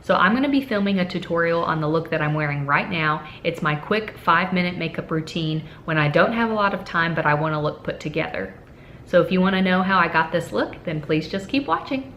So I'm gonna be filming a tutorial on the look that I'm wearing right now. It's my quick 5-minute makeup routine when I don't have a lot of time but I wanna look put together. So if you wanna know how I got this look, then please just keep watching.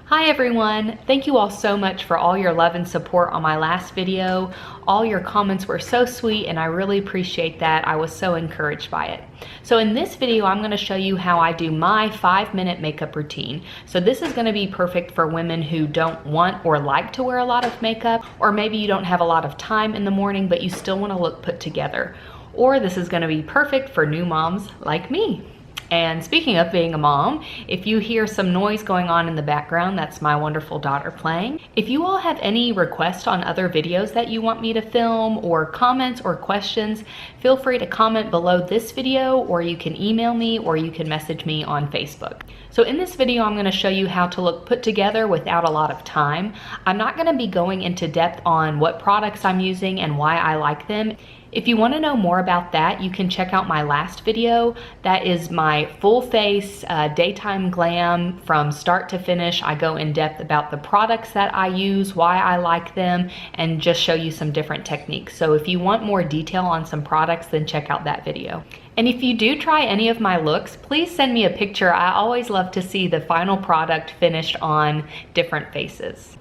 Hi everyone, thank you all so much for all your love and support on my last video. All your comments were so sweet and I really appreciate that. I was so encouraged by it. So in this video, I'm gonna show you how I do my 5-minute makeup routine. So this is gonna be perfect for women who don't want or like to wear a lot of makeup, or maybe you don't have a lot of time in the morning, but you still wanna look put together. Or this is gonna be perfect for new moms like me. And speaking of being a mom, if you hear some noise going on in the background, that's my wonderful daughter playing. If you all have any requests on other videos that you want me to film, or comments or questions, feel free to comment below this video, or you can email me, or you can message me on Facebook. So in this video, I'm gonna show you how to look put together without a lot of time. I'm not gonna be going into depth on what products I'm using and why I like them. If you want to know more about that, you can check out my last video. That is my full face daytime glam from start to finish. I go in depth about the products that I use, why I like them, and just show you some different techniques. So if you want more detail on some products, then check out that video. And if you do try any of my looks, please send me a picture. I always love to see the final product finished on different faces.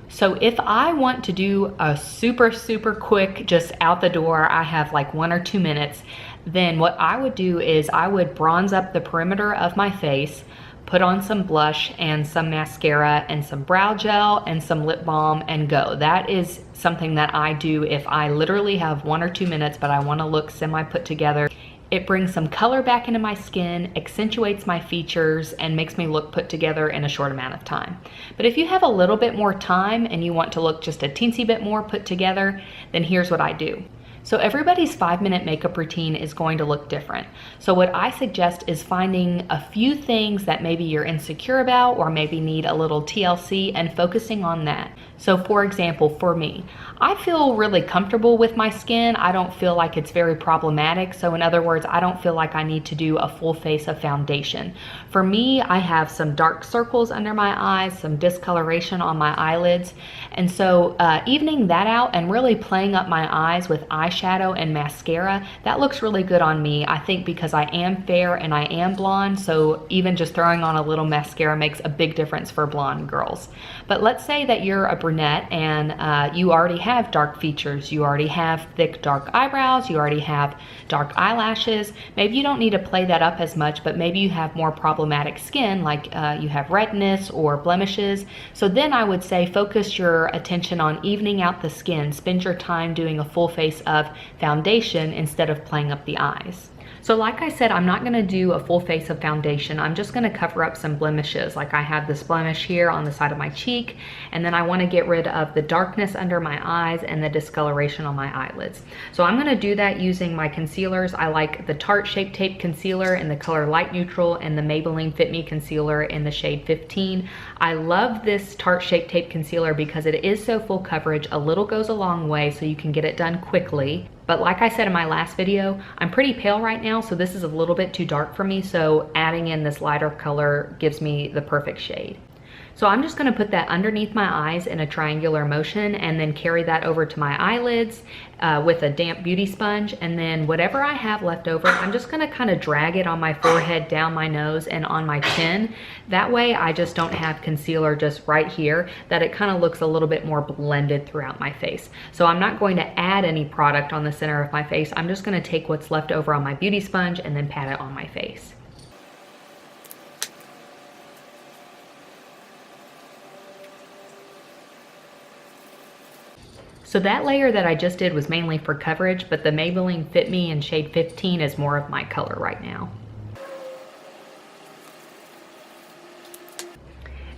So if I want to do a super quick, just out the door, I have like 1 or 2 minutes, then what I would do is I would bronze up the perimeter of my face, put on some blush and some mascara and some brow gel and some lip balm and go. That is something that I do if I literally have 1 or 2 minutes but I want to look semi put together. It brings some color back into my skin, accentuates my features, and makes me look put together in a short amount of time. But if you have a little bit more time and you want to look just a teensy bit more put together, then here's what I do. So everybody's 5-minute makeup routine is going to look different. So what I suggest is finding a few things that maybe you're insecure about or maybe need a little TLC and focusing on that. So for example, for me, I feel really comfortable with my skin. I don't feel like it's very problematic. So in other words, I don't feel like I need to do a full face of foundation. For me, I have some dark circles under my eyes, some discoloration on my eyelids. And so evening that out and really playing up my eyes with eyeshadow and mascara, that looks really good on me. I think because I am fair and I am blonde, so even just throwing on a little mascara makes a big difference for blonde girls. But let's say that you're a brunette and you already have dark features, you already have thick dark eyebrows, you already have dark eyelashes. Maybe you don't need to play that up as much, but maybe you have more problematic skin, like you have redness or blemishes. So then I would say focus your attention on evening out the skin. Spend your time doing a full face of foundation instead of playing up the eyes. So like I said, I'm not gonna do a full face of foundation. I'm just gonna cover up some blemishes. Like I have this blemish here on the side of my cheek, and then I wanna get rid of the darkness under my eyes and the discoloration on my eyelids. So I'm gonna do that using my concealers. I like the Tarte Shape Tape Concealer in the color Light Neutral and the Maybelline Fit Me Concealer in the shade 15. I love this Tarte Shape Tape Concealer because it is so full coverage. A little goes a long way, so you can get it done quickly. But like I said in my last video, I'm pretty pale right now, so this is a little bit too dark for me, so adding in this lighter color gives me the perfect shade. So I'm just gonna put that underneath my eyes in a triangular motion and then carry that over to my eyelids with a damp beauty sponge. And then whatever I have left over, I'm just gonna kind of drag it on my forehead, down my nose, and on my chin. That way I just don't have concealer just right here, that it kind of looks a little bit more blended throughout my face. So I'm not going to add any product on the center of my face. I'm just gonna take what's left over on my beauty sponge and then pat it on my face. So that layer that I just did was mainly for coverage, but the Maybelline Fit Me in shade 15 is more of my color right now.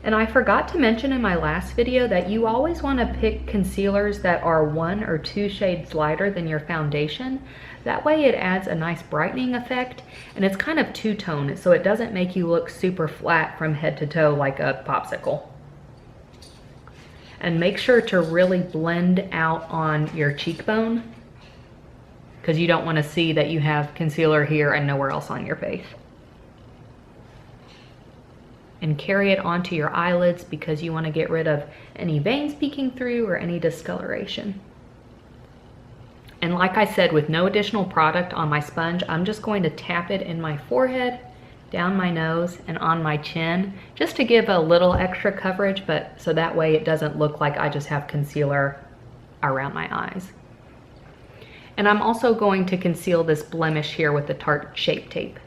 And I forgot to mention in my last video that you always want to pick concealers that are 1 or 2 shades lighter than your foundation. That way it adds a nice brightening effect, and it's kind of two-tone, so it doesn't make you look super flat from head to toe like a popsicle. And make sure to really blend out on your cheekbone, because you don't want to see that you have concealer here and nowhere else on your face. and carry it onto your eyelids because you want to get rid of any veins peeking through or any discoloration. And like I said, with no additional product on my sponge, I'm just going to tap it in my forehead, down my nose, and on my chin, just to give a little extra coverage, but so that way it doesn't look like I just have concealer around my eyes. And I'm also going to conceal this blemish here with the Tarte Shape Tape.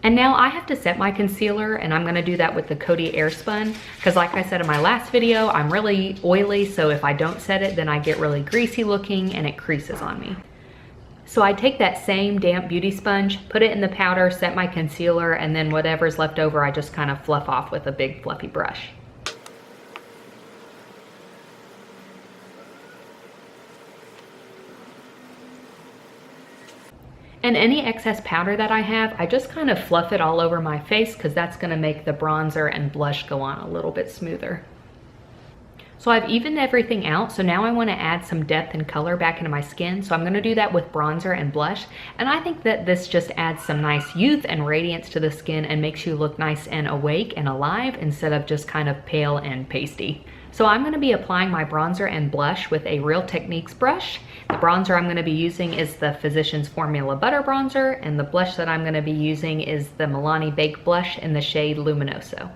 And now I have to set my concealer, and I'm gonna do that with the Coty Airspun, because like I said in my last video, I'm really oily, so if I don't set it, then I get really greasy looking and it creases on me. So I take that same damp beauty sponge, put it in the powder, set my concealer, and then whatever's left over, I just kind of fluff off with a big fluffy brush. And any excess powder that I have, I just kind of fluff it all over my face because that's going to make the bronzer and blush go on a little bit smoother. So I've evened everything out, so now I want to add some depth and color back into my skin. So I'm going to do that with bronzer and blush. And I think that this just adds some nice youth and radiance to the skin and makes you look nice and awake and alive instead of just kind of pale and pasty. So I'm going to be applying my bronzer and blush with a Real Techniques brush. The bronzer I'm going to be using is the Physicians Formula Butter Bronzer, and the blush that I'm going to be using is the Milani Baked Blush in the shade Luminoso.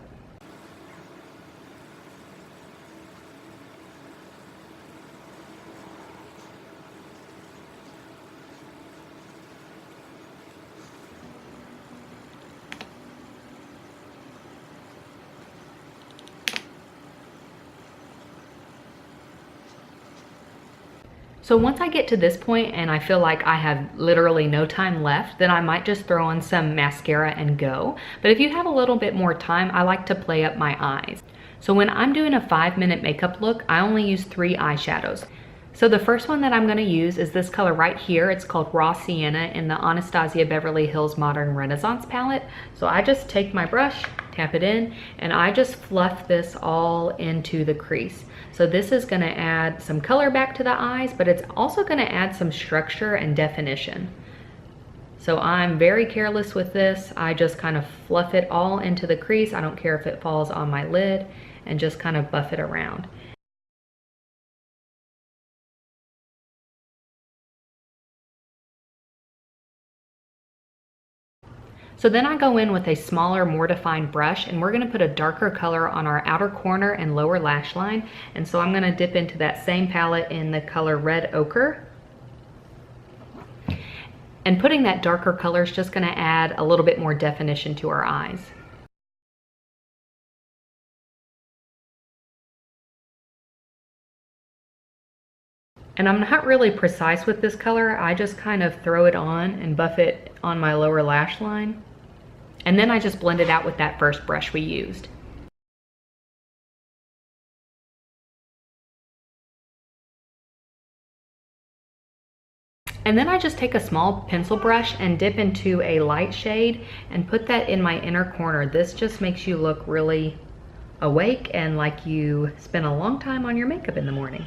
So once I get to this point and I feel like I have literally no time left, then I might just throw on some mascara and go. But if you have a little bit more time, I like to play up my eyes. So when I'm doing a 5-minute makeup look, I only use 3 eyeshadows. So the first one that I'm going to use is this color right here. It's called Raw Sienna in the Anastasia Beverly Hills Modern Renaissance palette. So I just take my brush, tap it in, and I just fluff this all into the crease. So this is going to add some color back to the eyes, but it's also going to add some structure and definition. So I'm very careless with this. I just kind of fluff it all into the crease. I don't care if it falls on my lid, and just kind of buff it around. So then I go in with a smaller, more defined brush, and we're gonna put a darker color on our outer corner and lower lash line. And so I'm gonna dip into that same palette in the color Red Ochre. And putting that darker color is just gonna add a little bit more definition to our eyes. And I'm not really precise with this color. I just kind of throw it on and buff it on my lower lash line. And then I just blend it out with that first brush we used. And then I just take a small pencil brush and dip into a light shade and put that in my inner corner. This just makes you look really awake and like you spent a long time on your makeup in the morning.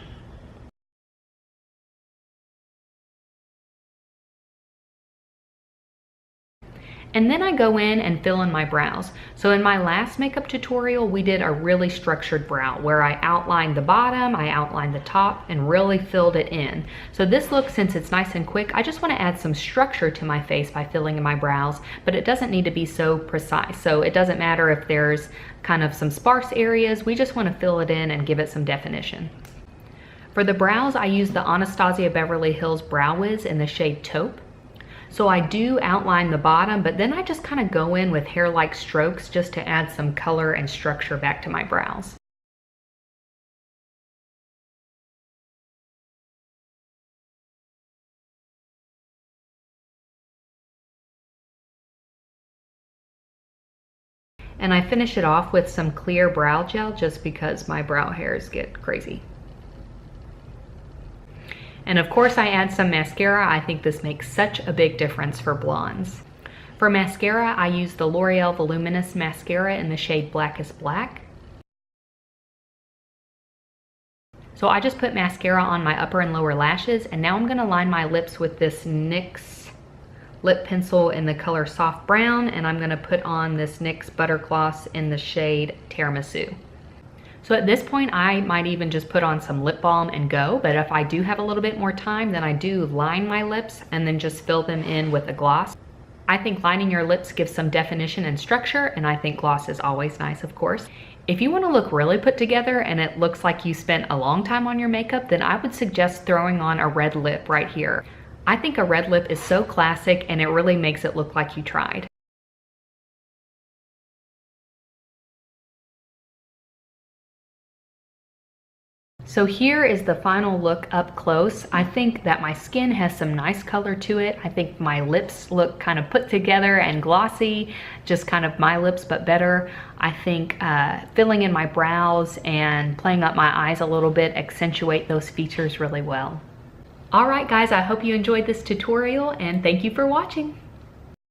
And then I go in and fill in my brows. So in my last makeup tutorial, we did a really structured brow where I outlined the bottom, I outlined the top, and really filled it in. So this look, since it's nice and quick, I just want to add some structure to my face by filling in my brows, but it doesn't need to be so precise. So it doesn't matter if there's kind of some sparse areas, we just want to fill it in and give it some definition. For the brows, I use the Anastasia Beverly Hills Brow Wiz in the shade Taupe. So I do outline the bottom, but then I just kind of go in with hair-like strokes just to add some color and structure back to my brows. And I finish it off with some clear brow gel just because my brow hairs get crazy. And of course I add some mascara. I think this makes such a big difference for blondes. For mascara, I use the L'Oreal Voluminous Mascara in the shade Blackest Black. So I just put mascara on my upper and lower lashes, and now I'm gonna line my lips with this NYX lip pencil in the color Soft Brown, and I'm gonna put on this NYX Butter Gloss in the shade Tiramisu. So at this point, I might even just put on some lip balm and go, but if I do have a little bit more time, then I do line my lips and then just fill them in with a gloss. I think lining your lips gives some definition and structure, and I think gloss is always nice, of course. If you want to look really put together and it looks like you spent a long time on your makeup, then I would suggest throwing on a red lip right here. I think a red lip is so classic and it really makes it look like you tried. So here is the final look up close. I think that my skin has some nice color to it. I think my lips look kind of put together and glossy, just kind of my lips but better. I think filling in my brows and playing up my eyes a little bit accentuate those features really well. All right guys, I hope you enjoyed this tutorial and thank you for watching.